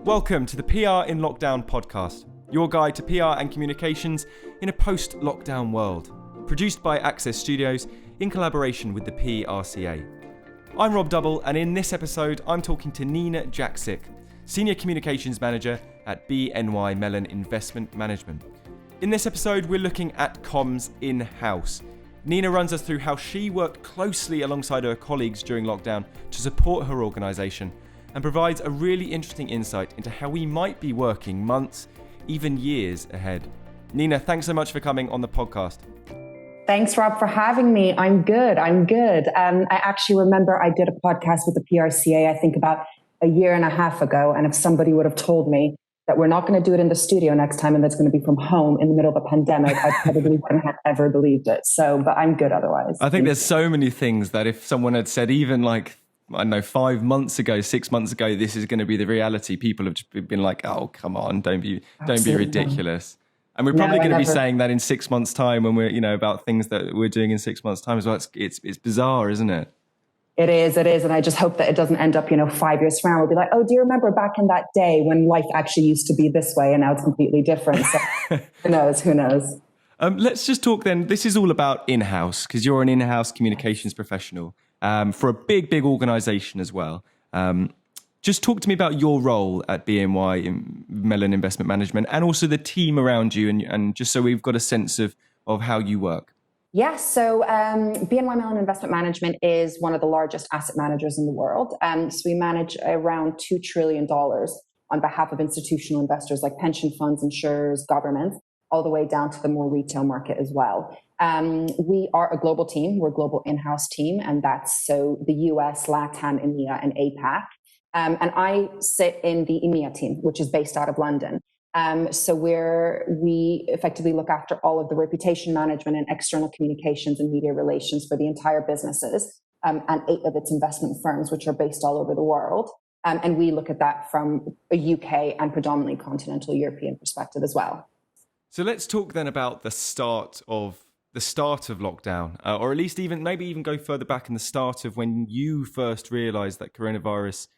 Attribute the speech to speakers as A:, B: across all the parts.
A: Welcome to the PR in Lockdown podcast, your guide to PR and communications in a post-lockdown world. Produced by Access Studios in collaboration with the PRCA. I'm Rob Double, and in this episode, I'm talking to Nina Jaksic, Senior Communications Manager at BNY Mellon Investment Management. In this episode, we're looking at comms in-house. Nina runs us through how she worked closely alongside her colleagues during lockdown to support her organisation, and provides a really interesting insight into how we might be working months, even years ahead. Nina, thanks so much for coming on the podcast.
B: Thanks, Rob, for having me. I'm good. I actually remember I did a podcast with the PRCA, I think about a year and a half ago. And if somebody would have told me that we're not going to do it in the studio next time and that's going to be from home in the middle of a pandemic, I probably wouldn't have ever believed it. But I'm good otherwise.
A: I think there's so many things that if someone had said even like, I don't know, 5 months ago, 6 months ago, this is going to be the reality, people have just been like, oh, come on, don't be ridiculous. And we're probably going to be saying that in 6 months' time when we're, about things that we're doing in 6 months' time as well. It's bizarre, isn't it?
B: It is. And I just hope that it doesn't end up, 5 years from now, we'll be like, oh, do you remember back in that day when life actually used to be this way and now it's completely different? So who knows?
A: Let's just talk then. This is all about in-house because you're an in-house communications professional for a big organization as well. Just talk to me about your role at BNY Mellon Investment Management and also the team around you and just so we've got a sense of how you work.
B: Yes. So BNY Mellon Investment Management is one of the largest asset managers in the world. So we manage around $2 trillion on behalf of institutional investors like pension funds, insurers, governments, all the way down to the more retail market as well. We are a global team. We're a global in-house team. And that's so the US, LATAM, EMEA, and APAC. And I sit in the EMEA team, which is based out of London. So we effectively look after all of the reputation management and external communications and media relations for the entire businesses and 8 of its investment firms, which are based all over the world. And we look at that from a UK and predominantly continental European perspective as well.
A: So let's talk then about the start of lockdown, or at least maybe even go further back in the start of when you first realised that coronavirus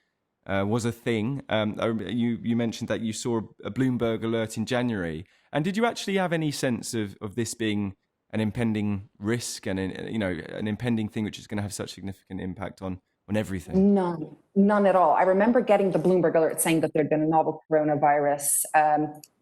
A: was a thing. You mentioned that you saw a Bloomberg alert in January. And did you actually have any sense of this being an impending risk and an impending thing which is going to have such significant impact on everything?
B: None at all. I remember getting the Bloomberg alert saying that there'd been a novel coronavirus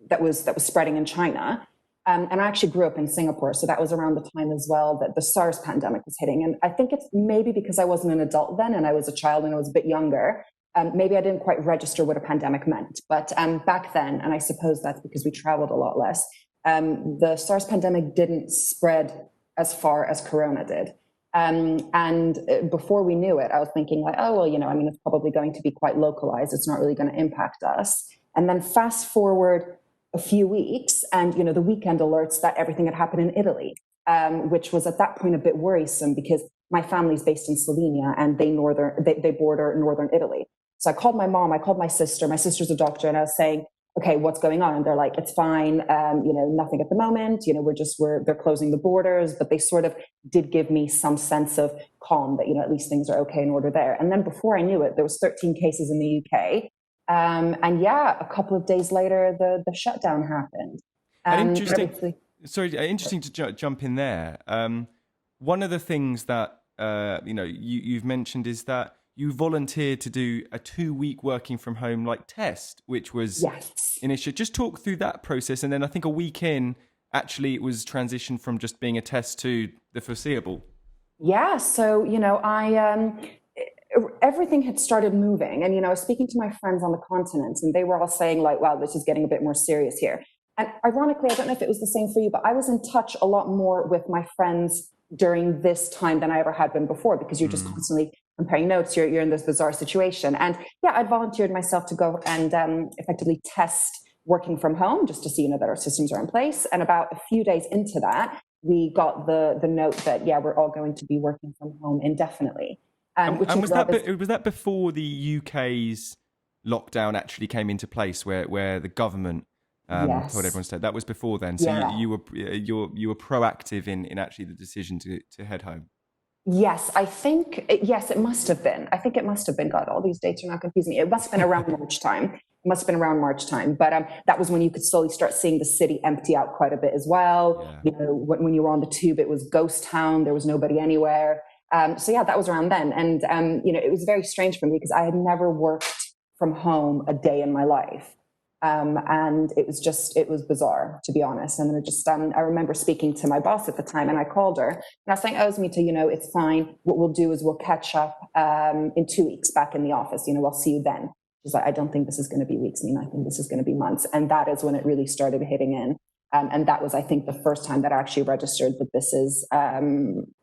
B: that was spreading in China. And I actually grew up in Singapore, so that was around the time as well that the SARS pandemic was hitting. And I think it's maybe because I wasn't an adult then and I was a child and I was a bit younger. Maybe I didn't quite register what a pandemic meant. But back then, and I suppose that's because we traveled a lot less, the SARS pandemic didn't spread as far as Corona did. And before we knew it, I was thinking like, oh, well, it's probably going to be quite localized. It's not really going to impact us. And then fast forward a few weeks and, the weekend alerts that everything had happened in Italy, which was at that point a bit worrisome because my family's based in Slovenia and they border northern Italy. So I called my mom, I called my sister. My sister's a doctor, and I was saying, okay, what's going on? And they're like, it's fine. Nothing at the moment. They're closing the borders, but they sort of did give me some sense of calm that, at least things are okay in order there. And then before I knew it, there was 13 cases in the UK. A couple of days later, the shutdown happened.
A: Interesting to jump in there. One of the things that, you've mentioned is that you volunteered to do a 2-week working from home test, which was initial. Just talk through that process. And then I think a week in, actually it was transitioned from just being a test to the foreseeable.
B: Yeah. So, everything had started moving. And, I was speaking to my friends on the continent and they were all saying wow, this is getting a bit more serious here. And ironically, I don't know if it was the same for you, but I was in touch a lot more with my friends during this time than I ever had been before because you're just constantly comparing notes. You're in this bizarre situation. And I volunteered myself to go and effectively test working from home just to see, that our systems are in place. And about a few days into that, we got the note that, we're all going to be working from home indefinitely.
A: Was that before the UK's lockdown actually came into place where the government told everyone to stay? That was before then. So you were proactive in actually the decision to head home.
B: Yes, yes, it must have been. I think it must have been. God, all these dates are not confusing me. It must have been around March time. It must have been around March time. But that was when you could slowly start seeing the city empty out quite a bit as well.
A: Yeah.
B: You know, when you were on the tube, it was ghost town. There was nobody anywhere. So yeah, that was around then. And, you know, it was very strange for me because I had never worked from home a day in my life. And it was bizarre, to be honest. And then I remember speaking to my boss at the time and I called her and I was saying, oh, Smita, you know, it's fine. What we'll do is we'll catch up in 2 weeks back in the office. You know, I'll see you then. She's like, I don't think this is going to be weeks, Nina. I think this is going to be months. And that is when it really started hitting in. And that was, I think, the first time that I actually registered that this is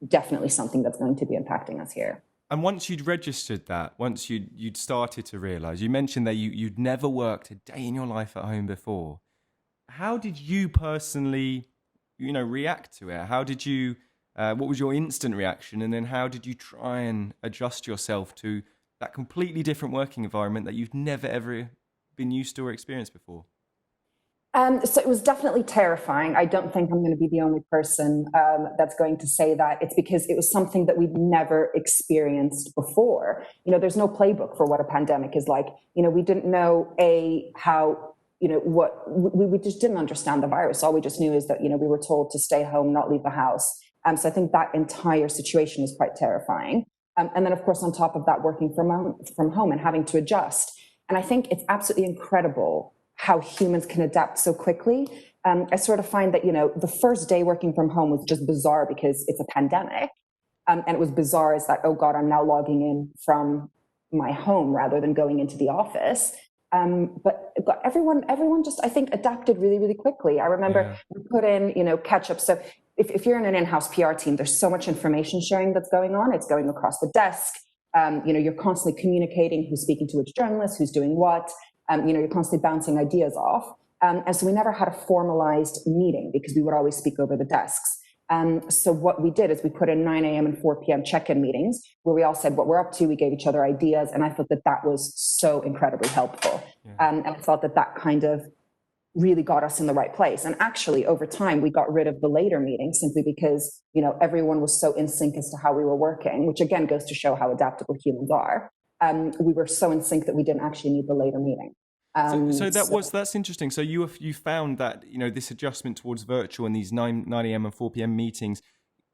B: definitely something that's going to be impacting us here.
A: And once you'd registered that, once you'd started to realise, you mentioned that you'd never worked a day in your life at home before. How did you personally, you know, react to it? How did you, what was your instant reaction? And then how did you try and adjust yourself to that completely different working environment that you've never ever been used to or experienced before?
B: So it was definitely terrifying. I don't think I'm going to be the only person that's going to say that. It's because it was something that we'd never experienced before. You know, there's no playbook for what a pandemic is like. You know, we didn't know how, you know, we just didn't understand the virus. All we just knew is that, you know, we were told to stay home, not leave the house. So I think that entire situation is quite terrifying. And then, of course, on top of that, working from home and having to adjust. And I think it's absolutely incredible how humans can adapt so quickly. I sort of find that, you know, the first day working from home was just bizarre because it's a pandemic. And it was bizarre as that, oh God, I'm now logging in from my home rather than going into the office. But everyone just, I think, adapted really, really quickly. I remember we put in, you know, catch up. So if you're in an in-house PR team, there's so much information sharing that's going on. It's going across the desk. You know, you're constantly communicating who's speaking to which journalist, who's doing what. You know, you're constantly bouncing ideas off. And so we never had a formalized meeting because we would always speak over the desks. So what we did is we put in 9 a.m. and 4 p.m. check-in meetings where we all said what we're up to. We gave each other ideas. And I thought that was so incredibly helpful. And I thought that kind of really got us in the right place. And actually, over time, we got rid of the later meetings simply because, you know, everyone was so in sync as to how we were working, which again goes to show how adaptable humans are. We were so in sync that we didn't actually need the later meeting.
A: So that's interesting. So you found that, you know, this adjustment towards virtual and these 9 a.m. and 4 p.m. meetings,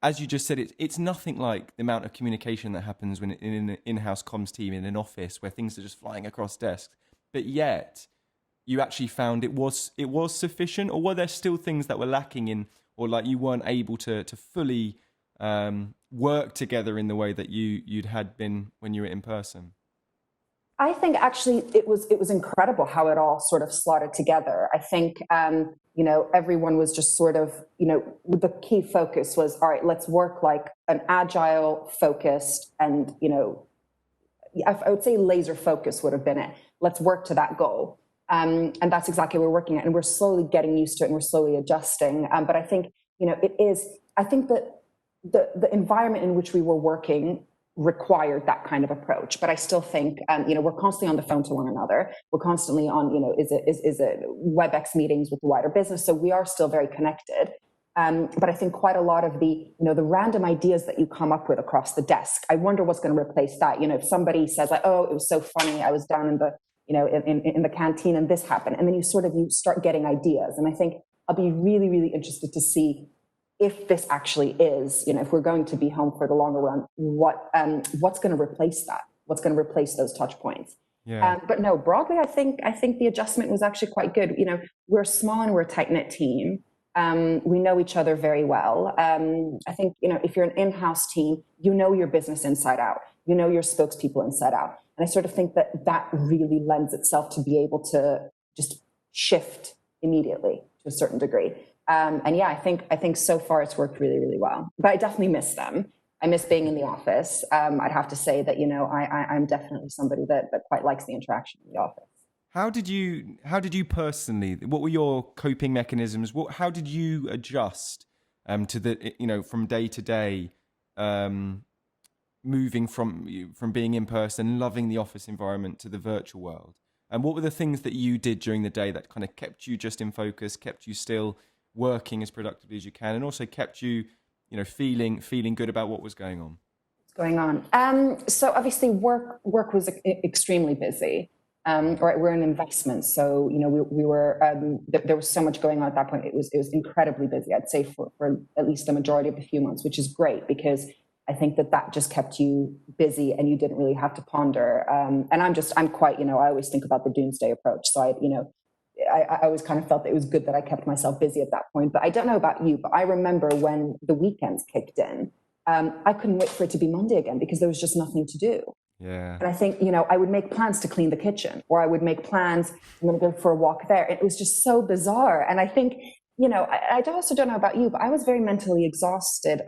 A: as you just said, it's nothing like the amount of communication that happens when in an in-house comms team in an office where things are just flying across desks. But yet, you actually found it was sufficient, or were there still things that were lacking in, or like you weren't able to fully work together in the way that you'd had been when you were in person?
B: I think actually it was incredible how it all sort of slotted together. I think, you know, everyone was just sort of, you know, the key focus was, all right, let's work like an agile, focused, and, you know, I would say laser focus would have been it. Let's work to that goal. And that's exactly what we're working at. And we're slowly getting used to it and we're slowly adjusting. But I think, you know, I think that the environment in which we were working required that kind of approach. But I still think, you know, we're constantly on the phone to one another. We're constantly on, you know, is it WebEx meetings with the wider business? So we are still very connected. But I think quite a lot of the, you know, the random ideas that you come up with across the desk, I wonder what's going to replace that. You know, if somebody says like, oh, it was so funny, I was down in the, you know, in the canteen and this happened. And then you start getting ideas. And I think I'll be really, really interested to see if this actually is, you know, if we're going to be home for the longer run, what's going to replace that? What's going to replace those touch points?
A: Yeah.
B: But no, broadly, I think the adjustment was actually quite good. You know, we're small and we're a tight-knit team. We know each other very well. I think, you know, if you're an in-house team, you know your business inside out. You know your spokespeople inside out. And I sort of think that really lends itself to be able to just shift immediately to a certain degree. And yeah, I think so far it's worked really, really well. But I definitely miss them. I miss being in the office. I'd have to say that, you know, I'm definitely somebody that quite likes the interaction in the office.
A: How did you personally, what were your coping mechanisms? How did you adjust to the, you know, from day to day, moving from being in person, loving the office environment to the virtual world? And what were the things that you did during the day that kind of kept you just in focus, kept you still working as productively as you can, and also kept you, you know, feeling good about what was going on?
B: going on? So obviously work was extremely busy. Right, we're in investments, so we were there was so much going on at that point. It was incredibly busy. I'd say for at least the majority of the few months, which is great because I think that just kept you busy and you didn't really have to ponder. And I'm quite I always think about the doomsday approach. So I always kind of felt that it was good that I kept myself busy at that point. But I don't know about you, but I remember when the weekends kicked in, I couldn't wait for it to be Monday again because there was just nothing to do.
A: Yeah.
B: And I think, I would make plans to clean the kitchen, or I would make plans, I'm going to go for a walk there. It was just so bizarre. And I think, I also don't know about you, but I was very mentally exhausted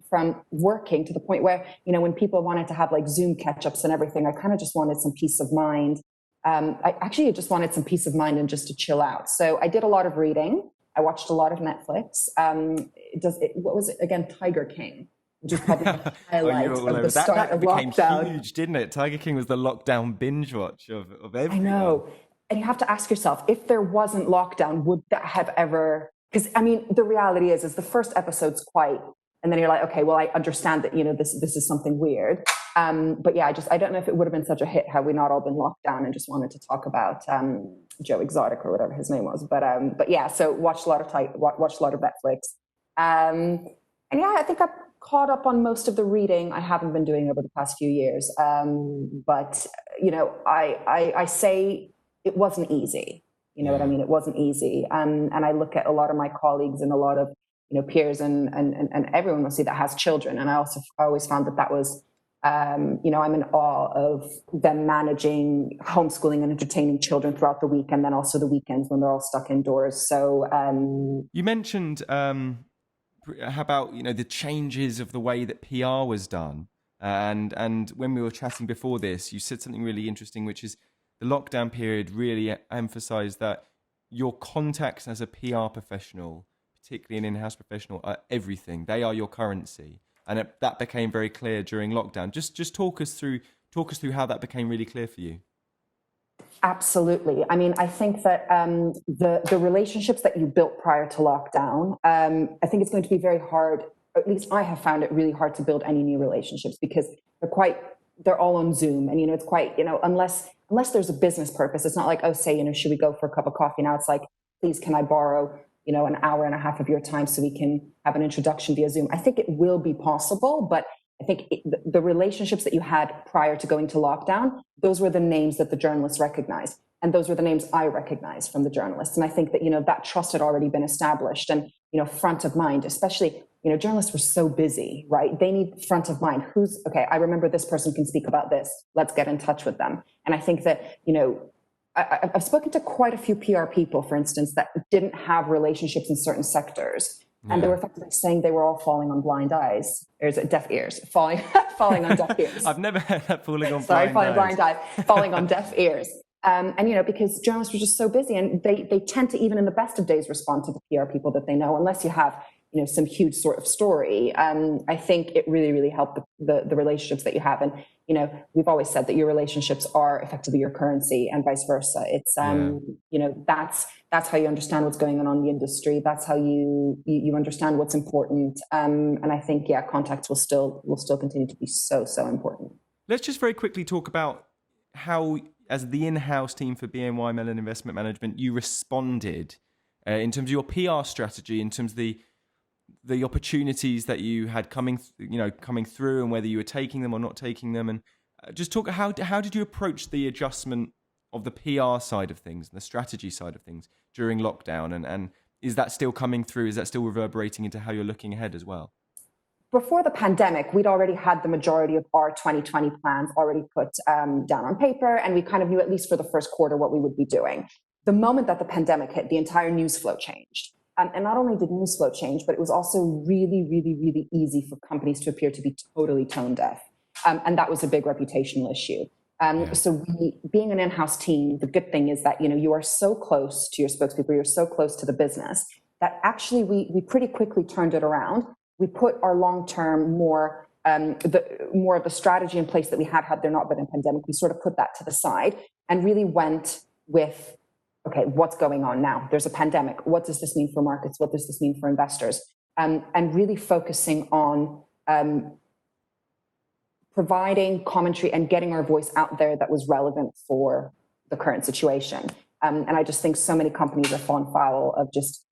B: from working to the point where, when people wanted to have like Zoom catch-ups and everything, I kind of just wanted some peace of mind. I actually just wanted some peace of mind and just to chill out. So I did a lot of reading. I watched a lot of Netflix. What was it again? Tiger King. Which is probably the highlight of the start of lockdown.
A: That became huge, didn't it? Tiger King was the lockdown binge watch of everyone.
B: I know. And you have to ask yourself, if there wasn't lockdown, would that have ever... Because, the reality is the first episode's quite... And then you're like, okay, well, I understand that, this is something weird. But yeah, I don't know if it would have been such a hit had we not all been locked down and just wanted to talk about Joe Exotic or whatever his name was. But yeah, so watched a lot of Netflix. And yeah, I think I caught up on most of the reading I haven't been doing over the past few years. But, I say it wasn't easy. You know what I mean? It wasn't easy. And I look at a lot of my colleagues and a lot of, peers and everyone will see that has children. And I always found that was, I'm in awe of them managing homeschooling and entertaining children throughout the week. And then also the weekends when they're all stuck indoors. So
A: you mentioned, how about the changes of the way that PR was done, and when we were chatting before this, you said something really interesting, which is the lockdown period really emphasised that your contacts as a PR professional, particularly an in-house professional, are everything. They are your currency, and that became very clear during lockdown. Just talk us through how that became really clear for you.
B: Absolutely. I think that the relationships that you built prior to lockdown, I think it's going to be very hard, or at least I have found it really hard to build any new relationships because they're all on Zoom. And, it's quite, unless there's a business purpose, it's not like, oh, say, should we go for a cup of coffee? Now it's like, please, can I borrow, an hour and a half of your time so we can have an introduction via Zoom? I think it will be possible, but I think the relationships that you had prior to going to lockdown, those were the names that the journalists recognized. And those were the names I recognized from the journalists. And I think that, that trust had already been established and, front of mind, especially, journalists were so busy, right? They need front of mind. Okay, I remember this person can speak about this. Let's get in touch with them. And I think that, I've spoken to quite a few PR people, for instance, that didn't have relationships in certain sectors. And they were effectively saying they were all falling on blind eyes. Or is it deaf ears? Falling on deaf ears.
A: I've never heard that falling on
B: blind eyes. Falling on deaf ears. And, because journalists were just so busy and they tend to, even in the best of days, respond to the PR people that they know, unless you have, some huge sort of story. I think it really, really helped the relationships that you have. And, we've always said that your relationships are effectively your currency and vice versa. It's, that's how you understand what's going on in the industry. That's how you understand what's important. And I think, contacts will still continue to be so, so important.
A: Let's just very quickly talk about how, as the in-house team for BNY Mellon Investment Management, you responded in terms of your PR strategy, in terms of the opportunities that you had coming through, and whether you were taking them or not taking them, and just talk how did you approach the adjustment of the PR side of things and the strategy side of things during lockdown, and is that still coming through? Is that still reverberating into how you're looking ahead as well?
B: Before the pandemic, we'd already had the majority of our 2020 plans already put down on paper, and we kind of knew, at least for the first quarter, what we would be doing. The moment that the pandemic hit, the entire news flow changed. And not only did news flow change, but it was also really, really, really easy for companies to appear to be totally tone deaf. And that was a big reputational issue. So being an in-house team, the good thing is that, you are so close to your spokespeople, you're so close to the business that actually we pretty quickly turned it around. We put our long-term more of the strategy in place that we had there not been a pandemic. We sort of put that to the side and really went with, okay, what's going on now? There's a pandemic. What does this mean for markets? What does this mean for investors? And really focusing on providing commentary and getting our voice out there that was relevant for the current situation. And I just think so many companies have fallen foul of just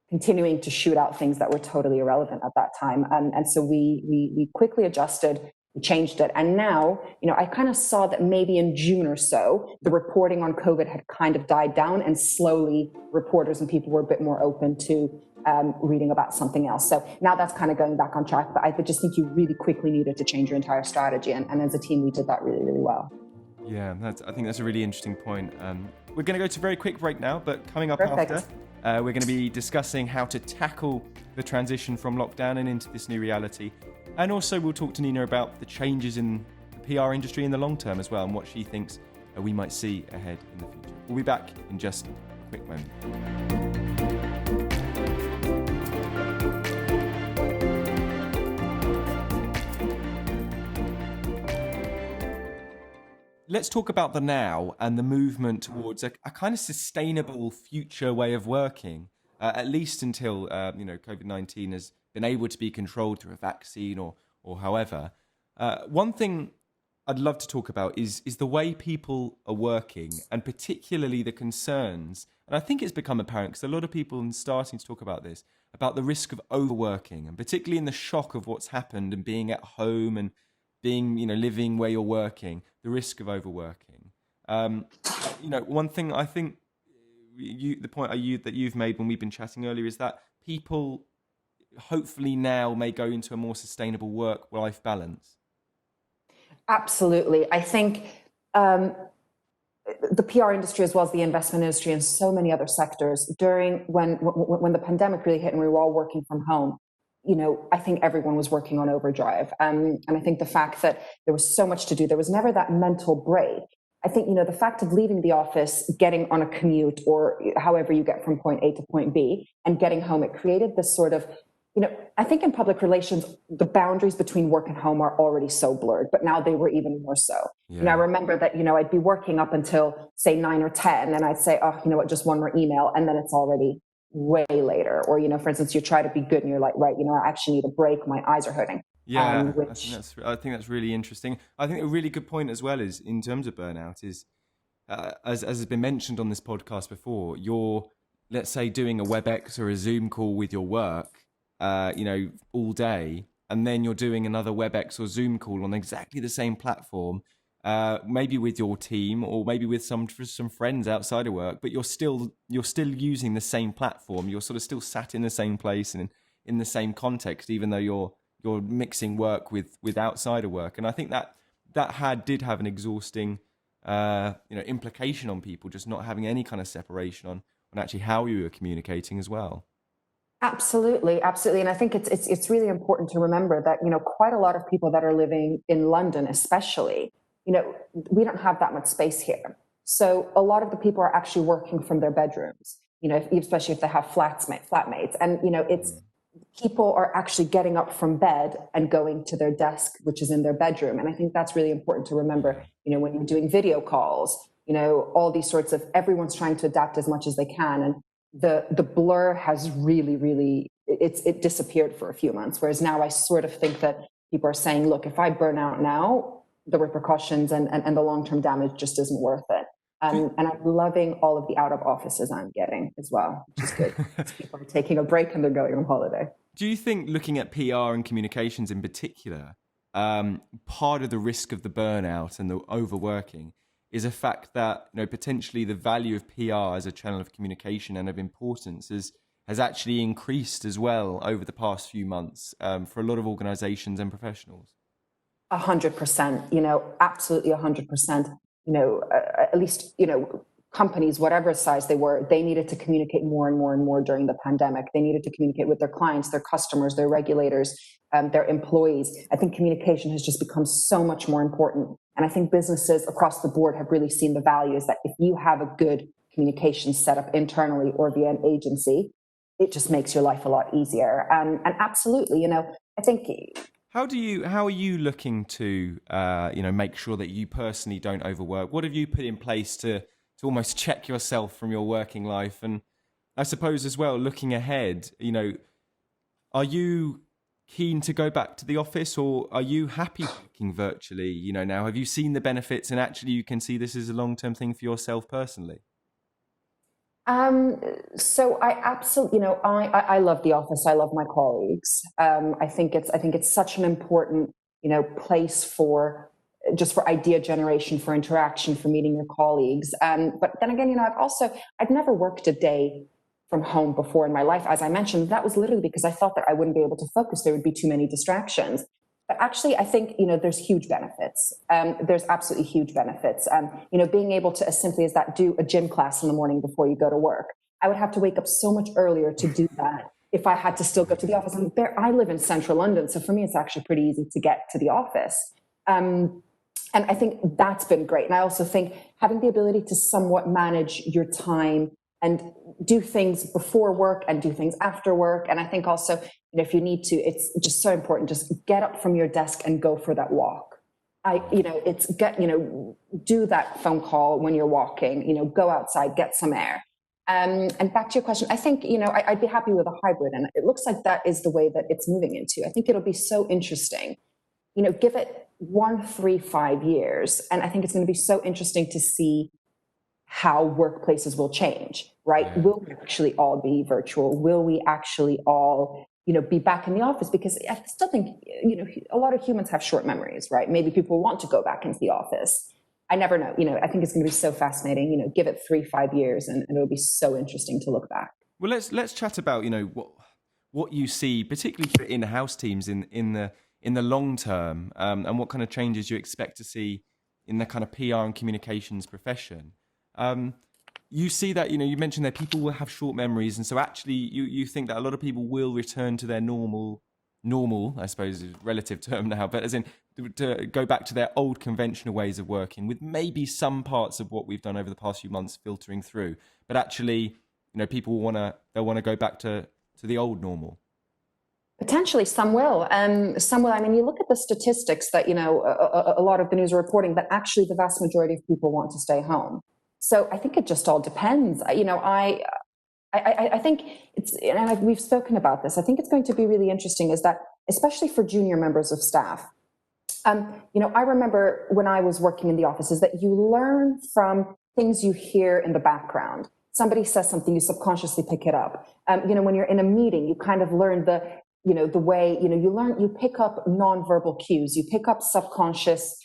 B: continuing to shoot out things that were totally irrelevant at that time. And so we quickly adjusted, we changed it. And now, I kind of saw that maybe in June or so, the reporting on COVID had kind of died down, and slowly reporters and people were a bit more open to reading about something else. So now that's kind of going back on track. But I just think you really quickly needed to change your entire strategy. And as a team, we did that really, really well.
A: Yeah, I think that's a really interesting point. We're going to go to a very quick break now, but coming up
B: Perfect.
A: after, we're going to be discussing how to tackle the transition from lockdown and into this new reality. And also we'll talk to Nina about the changes in the PR industry in the long term as well, and what she thinks we might see ahead in the future. We'll be back in just a quick moment. Let's talk about the now and the movement towards a kind of sustainable future way of working, at least until COVID-19 has been able to be controlled through a vaccine or however. One thing I'd love to talk about is the way people are working, and particularly the concerns. And I think it's become apparent because a lot of people are starting to talk about this, about the risk of overworking, and particularly in the shock of what's happened and being at home and being, living where you're working, the risk of overworking. One thing I think the point that you've made when we've been chatting earlier is that people hopefully now may go into a more sustainable work-life balance.
B: Absolutely. I think the PR industry, as well as the investment industry and so many other sectors, during when the pandemic really hit and we were all working from home, I think everyone was working on overdrive. And I think the fact that there was so much to do, there was never that mental break. I think, the fact of leaving the office, getting on a commute, or however you get from point A to point B, and getting home, it created this sort of, I think in public relations, the boundaries between work and home are already so blurred, but now they were even more so.
A: Yeah.
B: I remember that, I'd be working up until say 9 or 10, and I'd say, oh, you know what, just one more email, and then it's already way later. Or, for instance, you try to be good and you're like, right, I actually need a break. My eyes are hurting.
A: Yeah, I think that's really interesting. I think a really good point as well is in terms of burnout is, as has been mentioned on this podcast before, you're, let's say, doing a WebEx or a Zoom call with your work, all day, and then you're doing another WebEx or Zoom call on exactly the same platform, maybe with your team or maybe with some friends outside of work, but you're still using the same platform. You're sort of still sat in the same place and in the same context, even though you're mixing work with outside of work. And I think that did have an exhausting implication on people, just not having any kind of separation on actually how you were communicating as well.
B: Absolutely. And I think it's really important to remember that, quite a lot of people that are living in London, especially, we don't have that much space here. So a lot of the people are actually working from their bedrooms, especially if they have flatmates. And, it's people are actually getting up from bed and going to their desk, which is in their bedroom. And I think that's really important to remember, when you're doing video calls, all these sorts of, everyone's trying to adapt as much as they can. And the blur has really, it disappeared for a few months. Whereas now I sort of think that people are saying, look, if I burn out now, the repercussions and the long-term damage just isn't worth it. And I'm loving all of the out of offices I'm getting as well, which is good. People are taking a break and they're going on holiday.
A: Do you think, looking at PR and communications in particular, part of the risk of the burnout and the overworking is a fact that potentially the value of PR as a channel of communication and of importance has actually increased as well over the past few months for a lot of organizations and professionals?
B: 100%, absolutely 100%. At least, companies, whatever size they were, they needed to communicate more and more during the pandemic. They needed to communicate with their clients, their customers, their regulators, their employees. I think communication has just become so much more important. And I think businesses across the board have really seen the value is that if you have a good communication set up internally or via an agency, it just makes your life a lot easier. And absolutely, I think...
A: How are you looking to, make sure that you personally don't overwork? What have you put in place to almost check yourself from your working life? And I suppose as well, looking ahead, are you keen to go back to the office, or are you happy working virtually? Now, have you seen the benefits and actually you can see this as a long-term thing for yourself personally?
B: So I absolutely, I love the office. I love my colleagues. I think it's such an important, place for idea generation, for interaction, for meeting your colleagues. But then again, I've never worked a day from home before in my life. As I mentioned, that was literally because I thought that I wouldn't be able to focus. There would be too many distractions. But actually, I think, there's huge benefits. There's absolutely huge benefits. Being able to, as simply as that, do a gym class in the morning before you go to work. I would have to wake up so much earlier to do that if I had to still go to the office. I live in central London, so for me, it's actually pretty easy to get to the office. And I think that's been great. And I also think having the ability to somewhat manage your time and do things before work and do things after work. And I think also, if you need to, it's just so important, just get up from your desk and go for that walk. Do that phone call when you're walking, go outside, get some air. And back to your question, I think, I'd be happy with a hybrid. And it looks like that is the way that it's moving into. I think it'll be so interesting. Give it 1, 3, 5 years. And I think it's going to be so interesting to see how workplaces will change, right? Yeah. Will we actually all be virtual? Will we actually all, be back in the office? Because I still think, a lot of humans have short memories, right? Maybe people want to go back into the office. I never know. I think it's going to be so fascinating. Give it 3, 5 years, and it'll be so interesting to look back.
A: Well, let's chat about what you see, particularly for in-house teams in the long term, and what kind of changes you expect to see in the kind of PR and communications profession. You see that, you mentioned that people will have short memories. And so actually you think that a lot of people will return to their normal, I suppose is a relative term now, but as in to go back to their old conventional ways of working, with maybe some parts of what we've done over the past few months filtering through. But actually, people they'll want to go back to the old normal.
B: Potentially, some will. Some will. I mean, you look at the statistics that, a lot of the news are reporting that actually the vast majority of people want to stay home. So I think it just all depends. I think we've spoken about this. I think it's going to be really interesting is that, especially for junior members of staff, I remember when I was working in the offices that you learn from things you hear in the background. Somebody says something, you subconsciously pick it up. When you're in a meeting, you kind of learn the way, you pick up nonverbal cues, you pick up subconscious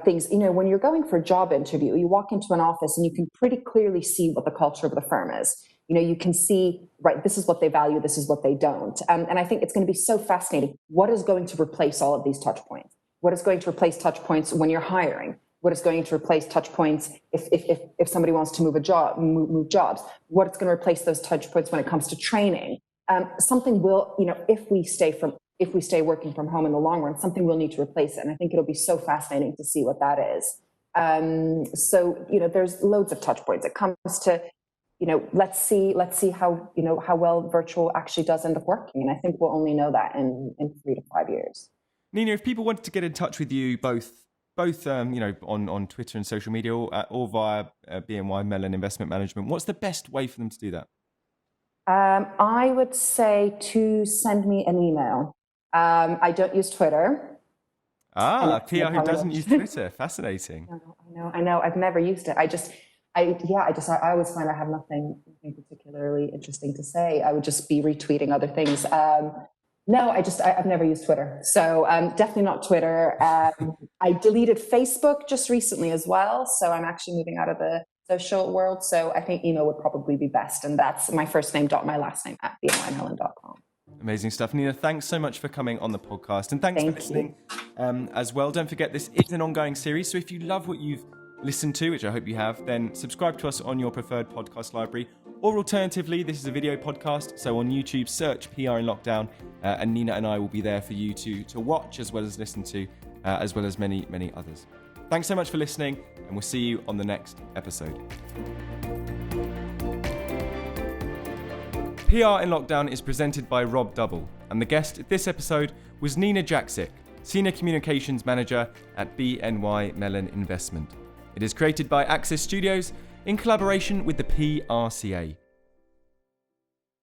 B: things. When you're going for a job interview, you walk into an office and you can pretty clearly see what the culture of the firm is. You can see, right, this is what they value, this is what they don't. And I think it's going to be so fascinating. What is going to replace all of these touch points? What is going to replace touch points when you're hiring? What is going to replace touch points if somebody wants to move jobs? What is going to replace those touch points when it comes to training? Something will, if we stay working from home in the long run, something will need to replace it. And I think it'll be so fascinating to see what that is. So, there's loads of touch points. It comes to, let's see how well virtual actually does end up working. And I think we'll only know that in 3 to 5 years.
A: Nina, if people wanted to get in touch with you both on Twitter and social media or via BNY Mellon Investment Management, what's the best way for them to do that?
B: I would say to send me an email. I don't use Twitter.
A: PR who doesn't use Twitter. Fascinating.
B: I know. I've never used it. I always find I have nothing particularly interesting to say. I would just be retweeting other things. I've never used Twitter. So definitely not Twitter. I deleted Facebook just recently as well. So I'm actually moving out of the social world. So I think email would probably be best. And that's my first name my last name at bnymellon.com.
A: Amazing stuff. Nina, thanks so much for coming on the podcast. And thanks for listening as well. Don't forget, this is an ongoing series. So if you love what you've listened to, which I hope you have, then subscribe to us on your preferred podcast library. Or alternatively, this is a video podcast. So on YouTube, search PR in Lockdown. And Nina and I will be there for you to watch as well as listen to, as well as many, many others. Thanks so much for listening, and we'll see you on the next episode. PR in Lockdown is presented by Rob Double, and the guest this episode was Nina Jaksic, Senior Communications Manager at BNY Mellon Investment. It is created by Access Studios in collaboration with the PRCA.